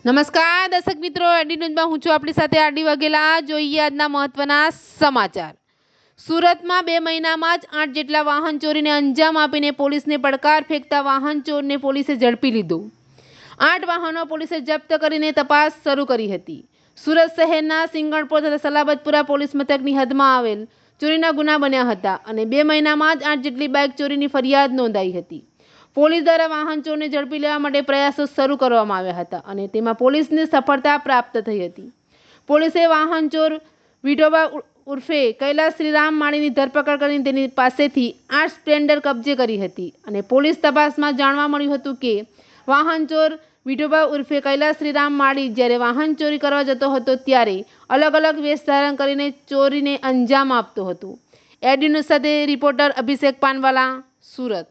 નમસ્કાર દર્શક મિત્રો, એડી ન્યૂઝમાં હું છું આપણી સાથે આરડી વાઘેલા। જોઈએ આજના મહત્વના સમાચાર। સુરતમાં 2 મહિનામાં જ 8 જેટલા વાહન ચોરીને અંજામ આપીને પોલીસને પડકાર ફેંકતા વાહન ચોરને પોલીસે ઝડપી લીધો। 8 વાહનો પોલીસે જપ્ત કરીને તપાસ શરૂ કરી હતી। સુરત શહેરના સિંગણપોર તથા સલાબતપુરા પોલીસ મથકની હદમાં આવેલ ચોરીના ગુના બન્યા હતા અને 2 મહિનામાં જ 8 જેટલી બાઇક ચોરીની ફરિયાદ નોંધાઈ હતી। પોલીસ દ્વારા વાહન ચોરને ઝડપી લેવા માટે પ્રયાસો શરૂ કરવામાં આવ્યા હતા અને તેમાં પોલીસને સફળતા પ્રાપ્ત થઈ હતી। પોલીસે વાહન ચોર વિઠોબા ઉર્ફે કૈલાસ શ્રીરામ માળીની ધરપકડ કરીને તેની પાસેથી 8 સ્પ્લેન્ડર કબજે કરી હતી અને પોલીસ તપાસમાં જાણવા મળ્યું હતું કે વાહન ચોર વિઠોબા ઉર્ફે કૈલાસ શ્રીરામ માળી જ્યારે વાહન ચોરી કરવા જતો હતો ત્યારે અલગ અલગ વેશ ધારણ કરીને ચોરીને અંજામ આપતો હતો। એડી ન્યૂઝ સાથે રિપોર્ટર અભિષેક પાનવાલા, સુરત।